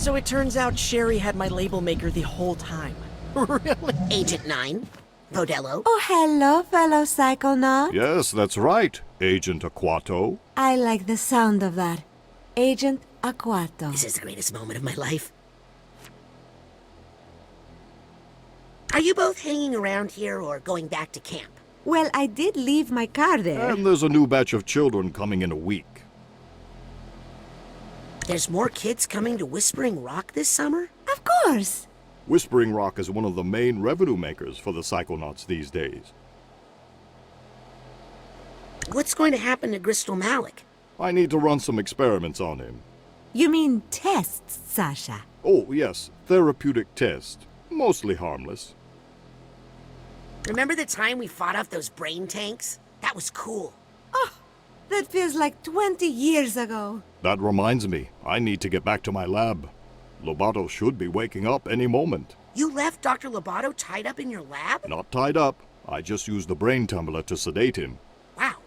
So it turns out Sherry had my label maker the whole time. Really? Agent 9, Vodello. Oh, hello, fellow Psychonauts. Yes, that's right, Agent Aquato. I like the sound of that. Agent Aquato. This is the greatest moment of my life. Are you both hanging around here or going back to camp? Well, I did leave my car there. And there's a new batch of children coming in a week. There's more kids coming to Whispering Rock this summer? Of course. Whispering Rock is one of the main revenue makers for the Psychonauts these days. What's going to happen to Crystal Malik? I need to run some experiments on him. You mean tests, Sasha? Oh, yes, therapeutic test. Mostly harmless. Remember the time we fought off those brain tanks? That was cool. Oh, that feels like 20 years ago. That reminds me, I need to get back to my lab. Lobato should be waking up any moment. You left Dr. Lobato tied up in your lab? Not tied up. I just used the brain tumbler to sedate him. Wow,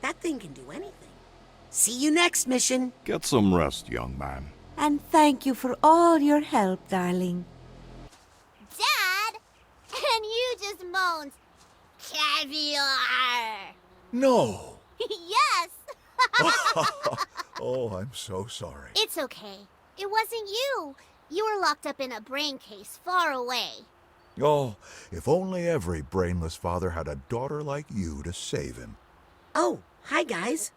that thing can do anything. See you next mission. Get some rest, young man. And thank you for all your help, darling. Dad! And you just moaned, caviar! No! Yes! Oh, I'm so sorry. It's okay. It wasn't you. You were locked up in a brain case far away. Oh, if only every brainless father had a daughter like you to save him. Oh, hi guys.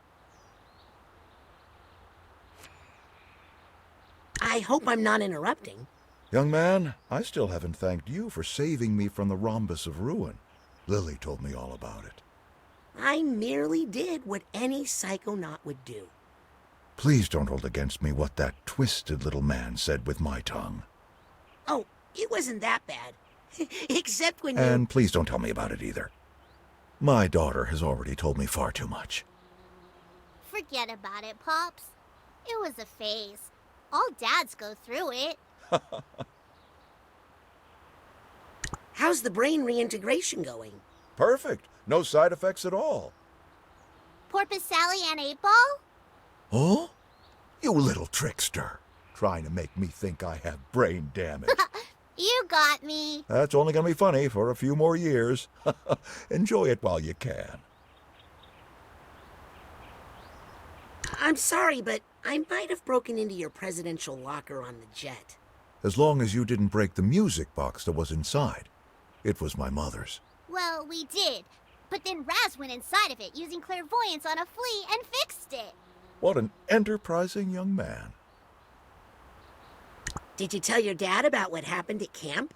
I hope I'm not interrupting. Young man, I still haven't thanked you for saving me from the rhombus of ruin. Lily told me all about it. I merely did what any psychonaut would do. Please don't hold against me what that twisted little man said with my tongue. Oh, it wasn't that bad. Except when And please don't tell me about it either. My daughter has already told me far too much. Forget about it, Pops. It was a phase. All dads go through it. How's the brain reintegration going? Perfect. No side effects at all. Porpoise Sally and 8-Ball? Oh? You little trickster. Trying to make me think I have brain damage. You got me. That's only going to be funny for a few more years. Enjoy it while you can. I'm sorry, but I might have broken into your presidential locker on the jet. As long as you didn't break the music box that was inside. It was my mother's. Well, we did. But then Raz went inside of it using clairvoyance on a flea and fixed it. What an enterprising young man. Did you tell your dad about what happened at camp?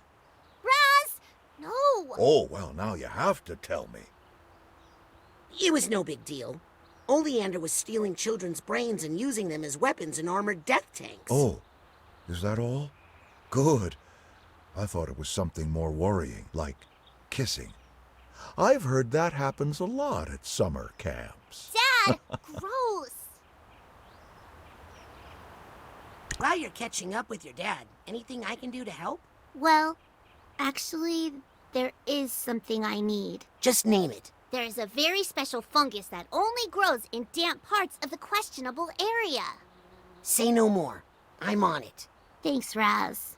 Raz! No! Oh, well, now you have to tell me. It was no big deal. Oleander was stealing children's brains and using them as weapons in armored death tanks. Oh, is that all? Good. I thought it was something more worrying, like kissing. I've heard that happens a lot at summer camps. Dad! Gross! While you're catching up with your dad, anything I can do to help? Well, actually, there is something I need. Just name it. There is a very special fungus that only grows in damp parts of the questionable area. Say no more. I'm on it. Thanks, Raz.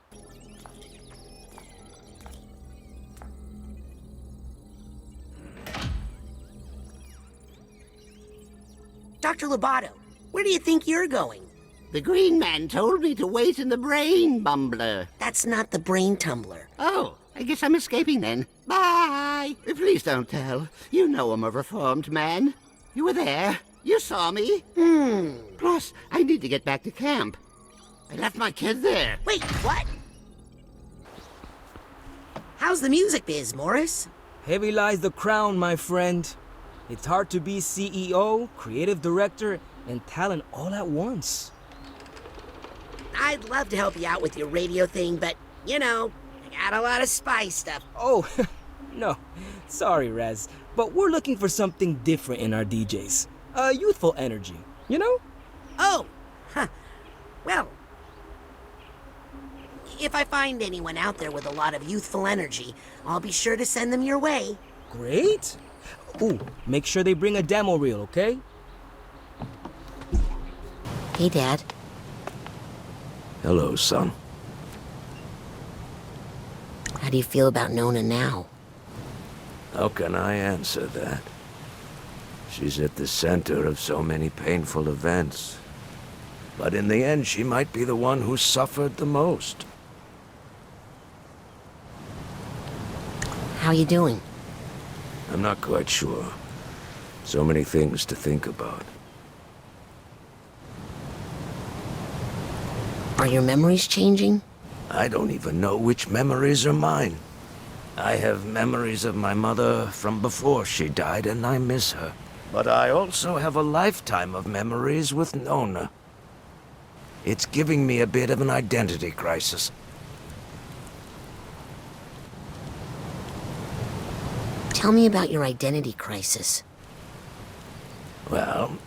Dr. Lobato, where do you think you're going? The green man told me to wait in the brain bumbler. That's not the brain tumbler. Oh, I guess I'm escaping then. Bye! Please don't tell. You know I'm a reformed man. You were there. You saw me. Plus, I need to get back to camp. I left my kid there. Wait, what? How's the music biz, Morris? Heavy lies the crown, my friend. It's hard to be CEO, creative director, and talent all at once. I'd love to help you out with your radio thing, but, you know, I got a lot of spy stuff. Oh, no. Sorry, Raz. But we're looking for something different in our DJs. Youthful energy, you know? Oh, huh. Well, if I find anyone out there with a lot of youthful energy, I'll be sure to send them your way. Great. Ooh, make sure they bring a demo reel, okay? Hey, Dad. Hello, son. How do you feel about Nona now? How can I answer that? She's at the center of so many painful events. But in the end, she might be the one who suffered the most. How you doing? I'm not quite sure. So many things to think about. Are your memories changing? I don't even know which memories are mine. I have memories of my mother from before she died, and I miss her. But I also have a lifetime of memories with Nona. It's giving me a bit of an identity crisis. Tell me about your identity crisis. Well,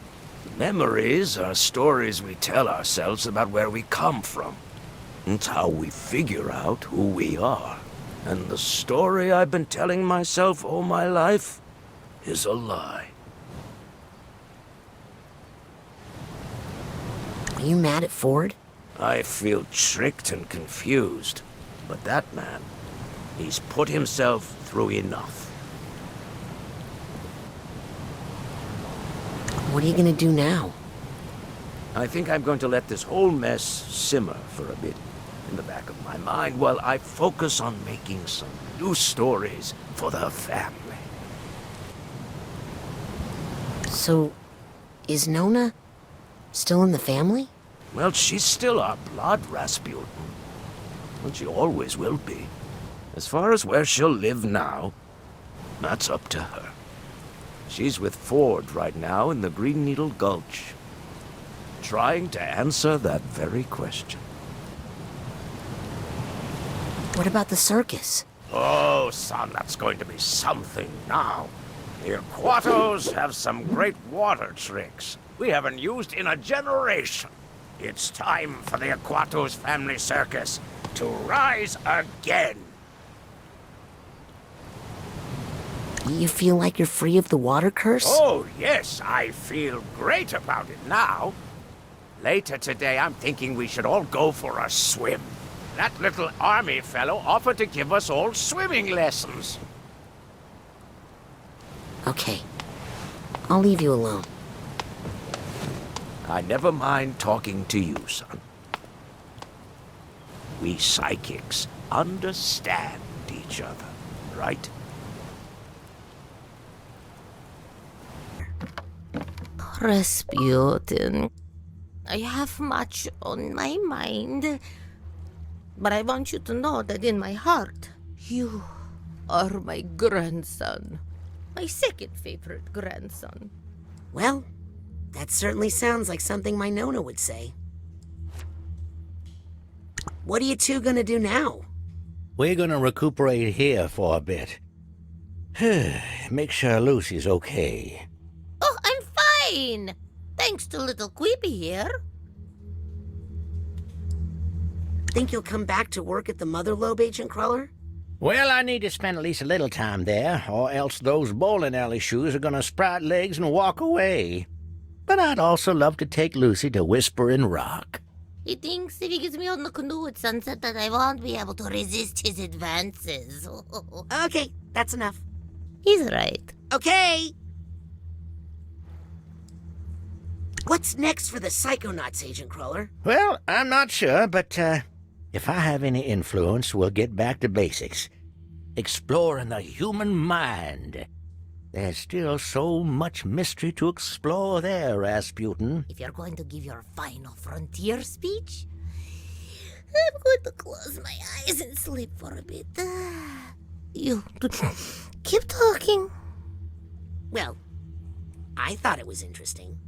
memories are stories we tell ourselves about where we come from. It's how we figure out who we are. And the story I've been telling myself all my life is a lie. Are you mad at Ford? I feel tricked and confused. But that man, he's put himself through enough. What are you gonna do now? I think I'm going to let this whole mess simmer for a bit in the back of my mind while I focus on making some new stories for the family. So, is Nona still in the family? Well, she's still our blood, Rasputin. And she always will be. As far as where she'll live now, that's up to her. She's with Ford right now in the Green Needle Gulch, trying to answer that very question. What about the circus? Oh, son, that's going to be something now. The Aquatos have some great water tricks we haven't used in a generation. It's time for the Aquatos family circus to rise again. You feel like you're free of the water curse? Oh, yes, I feel great about it now. Later today, I'm thinking we should all go for a swim. That little army fellow offered to give us all swimming lessons. Okay. I'll leave you alone. I never mind talking to you, son. We psychics understand each other, right? Rasputin, I have much on my mind, but I want you to know that in my heart, you are my grandson. My second favorite grandson. Well, that certainly sounds like something my Nona would say. What are you two gonna do now? We're gonna recuperate here for a bit. Make sure Lucy's okay. Oh, I'm fine! Thanks to little Quippy here. Think you'll come back to work at the Mother Lobe, Agent Cruller? Well, I need to spend at least a little time there, or else those bowling alley shoes are gonna sprout legs and walk away. But I'd also love to take Lucy to Whispering Rock. He thinks if he gets me on the canoe at sunset that I won't be able to resist his advances. Okay, that's enough. He's right. Okay! What's next for the Psychonauts, Agent Cruller? Well, I'm not sure, but, if I have any influence, we'll get back to basics. Exploring the human mind. There's still so much mystery to explore there, Rasputin. If you're going to give your final frontier speech, I'm going to close my eyes and sleep for a bit. You keep talking. Well, I thought it was interesting.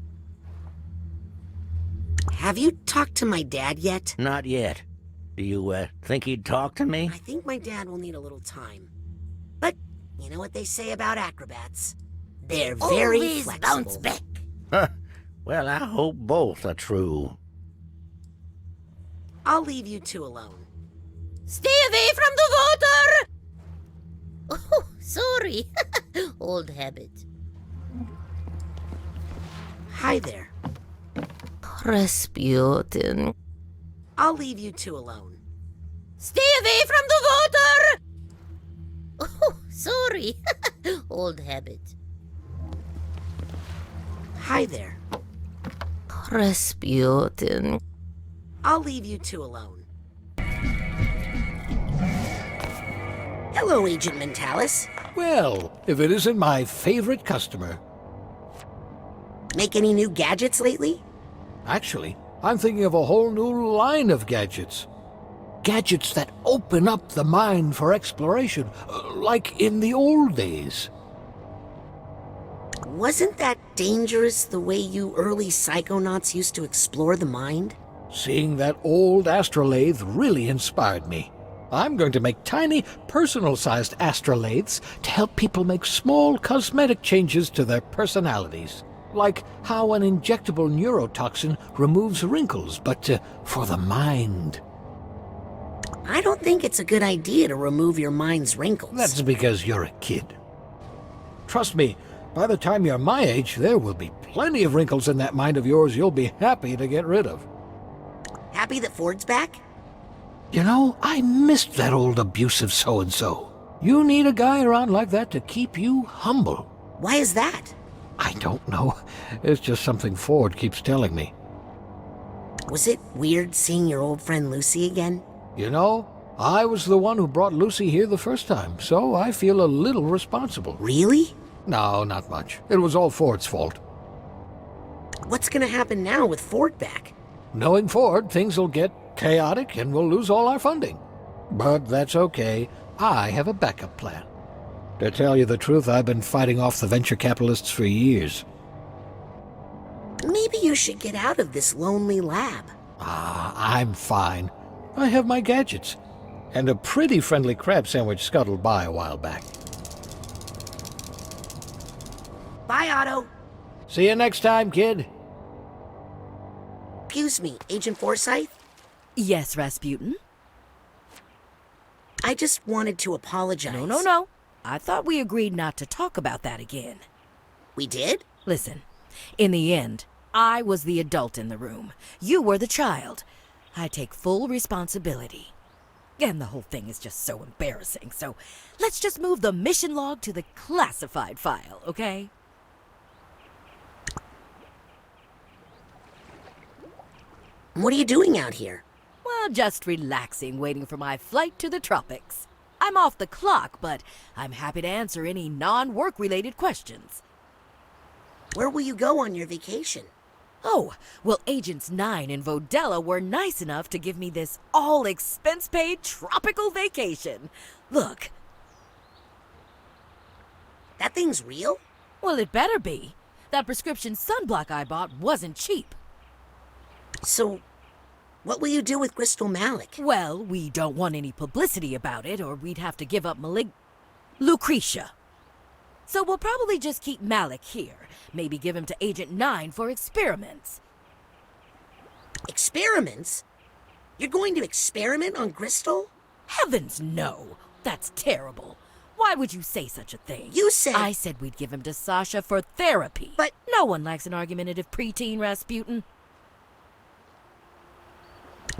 Have you talked to my dad yet? Not yet. Do you, think he'd talk to me? I think my dad will need a little time. But, you know what they say about acrobats? They're very always flexible. Bounce back. Huh. Well, I hope both are true. I'll leave you two alone. Stay away from the water! Oh, sorry. Old habit. Hi there. Rasputin. I'll leave you two alone. Stay away from the water! Oh, sorry. Old habit. Hi there. Rasputin. I'll leave you two alone. Hello, Agent Mentalis. Well, if it isn't my favorite customer. Make any new gadgets lately? Actually, I'm thinking of a whole new line of gadgets. Gadgets that open up the mind for exploration, like in the old days. Wasn't that dangerous the way you early psychonauts used to explore the mind? Seeing that old astrolabe really inspired me. I'm going to make tiny, personal-sized astrolabes to help people make small cosmetic changes to their personalities. Like how an injectable neurotoxin removes wrinkles, but for the mind. I don't think it's a good idea to remove your mind's wrinkles. That's because you're a kid. Trust me, by the time you're my age, there will be plenty of wrinkles in that mind of yours you'll be happy to get rid of. Happy that Ford's back? You know, I missed that old abusive so-and-so. You need a guy around like that to keep you humble. Why is that? I don't know. It's just something Ford keeps telling me. Was it weird seeing your old friend Lucy again? You know, I was the one who brought Lucy here the first time, so I feel a little responsible. Really? No, not much. It was all Ford's fault. What's gonna happen now with Ford back? Knowing Ford, things will get chaotic and we'll lose all our funding. But that's okay. I have a backup plan. To tell you the truth, I've been fighting off the venture capitalists for years. Maybe you should get out of this lonely lab. I'm fine. I have my gadgets. And a pretty friendly crab sandwich scuttled by a while back. Bye, Otto. See you next time, kid. Excuse me, Agent Forsyth? Yes, Rasputin? I just wanted to apologize. No. I thought we agreed not to talk about that again. We did? Listen, in the end, I was the adult in the room. You were the child. I take full responsibility. And the whole thing is just so embarrassing, so let's just move the mission log to the classified file, okay? What are you doing out here? Well, just relaxing, waiting for my flight to the tropics. I'm off the clock, but I'm happy to answer any non-work-related questions. Where will you go on your vacation? Oh, well, Agents 9 and Vodella were nice enough to give me this all-expense-paid tropical vacation. Look. That thing's real? Well, it better be. That prescription sunblock I bought wasn't cheap. So, what will you do with Crystal Malik? Well, we don't want any publicity about it, or we'd have to give up Lucretia. So we'll probably just keep Malik here. Maybe give him to Agent 9 for experiments. Experiments? You're going to experiment on Crystal? Heavens no! That's terrible. Why would you say such a thing? You said... I said we'd give him to Sasha for therapy. But... No one likes an argumentative preteen, Rasputin.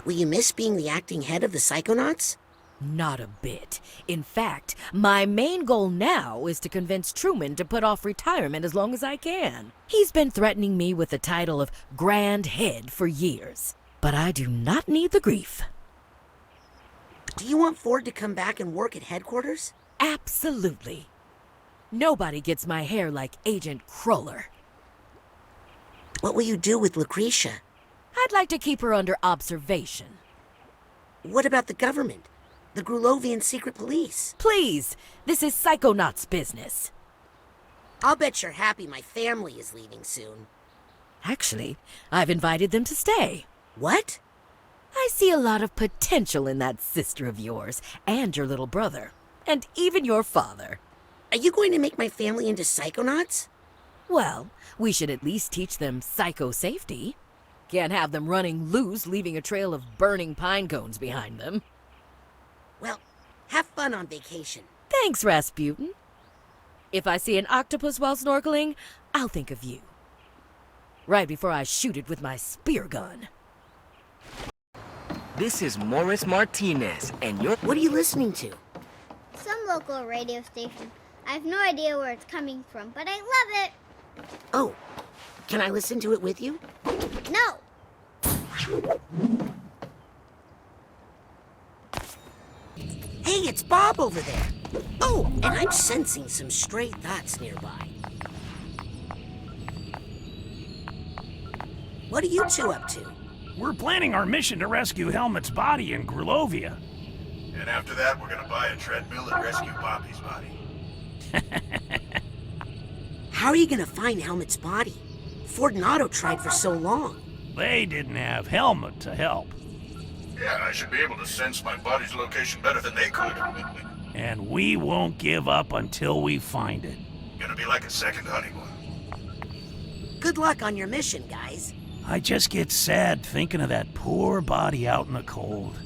Will you miss being the acting head of the Psychonauts? Not a bit. In fact, my main goal now is to convince Truman to put off retirement as long as I can. He's been threatening me with the title of Grand Head for years. But I do not need the grief. Do you want Ford to come back and work at headquarters? Absolutely. Nobody gets my hair like Agent Cruller. What will you do with Lucretia? I'd like to keep her under observation. What about the government? The Grulovian secret police? Please, this is Psychonauts business. I'll bet you're happy my family is leaving soon. Actually, I've invited them to stay. What? I see a lot of potential in that sister of yours, and your little brother, and even your father. Are you going to make my family into Psychonauts? Well, we should at least teach them psychosafety. Can't have them running loose, leaving a trail of burning pine cones behind them. Well, have fun on vacation. Thanks, Rasputin. If I see an octopus while snorkeling, I'll think of you. Right before I shoot it with my spear gun. This is Morris Martinez, and you're... What are you listening to? Some local radio station. I have no idea where it's coming from, but I love it. Oh, can I listen to it with you? No. Hey, it's Bob over there. Oh, and I'm sensing some stray thoughts nearby. What are you two up to? We're planning our mission to rescue Helmut's body in Grulovia. And after that, we're gonna buy a treadmill and rescue Poppy's body. How are you gonna find Helmut's body? Ford and Otto tried for so long. They didn't have Helmut to help. Yeah, I should be able to sense my body's location better than they could. And we won't give up until we find it. Gonna be like a second honeymoon. Good luck on your mission, guys. I just get sad thinking of that poor body out in the cold.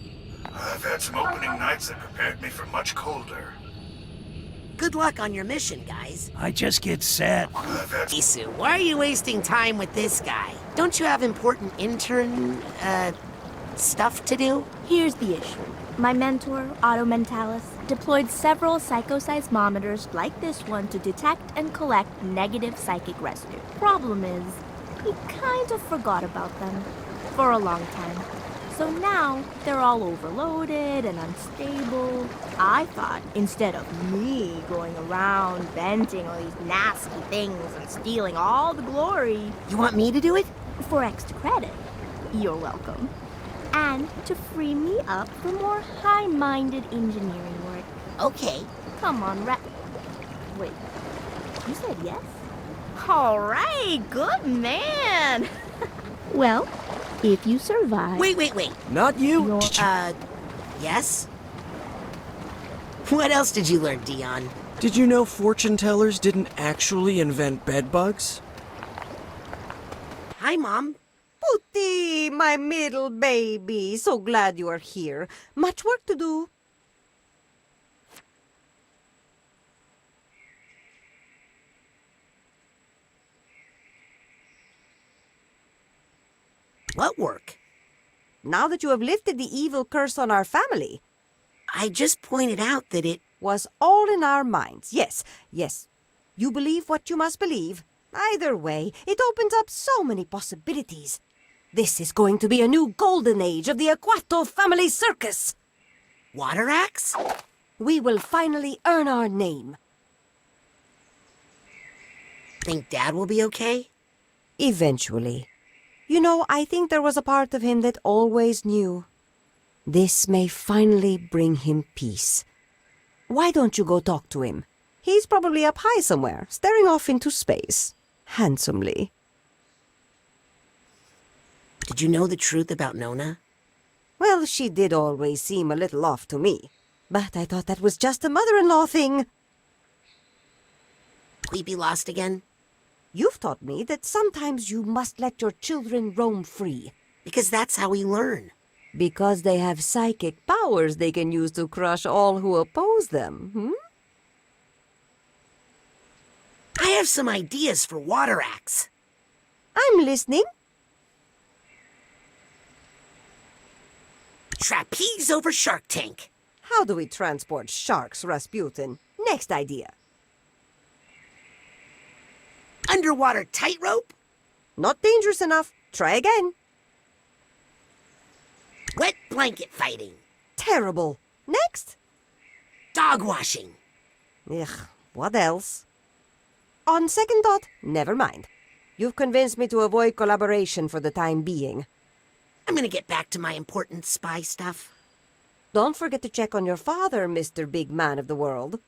I've had some opening nights that prepared me for much colder. Good luck on your mission, guys. I just get sad. Isu, why are you wasting time with this guy? Don't you have important intern, stuff to do? Here's the issue. My mentor, Otto Mentalis, deployed several psychoseismometers like this one to detect and collect negative psychic residue. Problem is, he kind of forgot about them for a long time. So now they're all overloaded and unstable. I thought instead of me going around venting all these nasty things and stealing all the glory... You want me to do it? For extra credit. You're welcome. And to free me up for more high-minded engineering work. Okay. Come on, Wait, you said yes? All right, good man. Well, if you survive... Wait. Not you. Yes? What else did you learn, Dion? Did you know fortune tellers didn't actually invent bedbugs? Hi, Mom. Putty, my middle baby. So glad you are here. Much work to do. What work? Now that you have lifted the evil curse on our family. I just pointed out that it was all in our minds. Yes. You believe what you must believe. Either way, it opens up so many possibilities. This is going to be a new golden age of the Aquato family circus. Water axe? We will finally earn our name. Think Dad will be okay? Eventually. You know, I think there was a part of him that always knew. This may finally bring him peace. Why don't you go talk to him? He's probably up high somewhere, staring off into space. Handsomely. Did you know the truth about Nona? Well, she did always seem a little off to me. But I thought that was just a mother-in-law thing. We be lost again? You've taught me that sometimes you must let your children roam free. Because that's how we learn. Because they have psychic powers they can use to crush all who oppose them, I have some ideas for water axe. I'm listening. Trapeze over shark tank. How do we transport sharks, Rasputin? Next idea. Underwater tightrope? Not dangerous enough. Try again. Wet blanket fighting. Terrible. Next. Dog washing. Ugh, what else? On second thought, never mind. You've convinced me to avoid collaboration for the time being. I'm gonna get back to my important spy stuff. Don't forget to check on your father, Mr. Big Man of the World.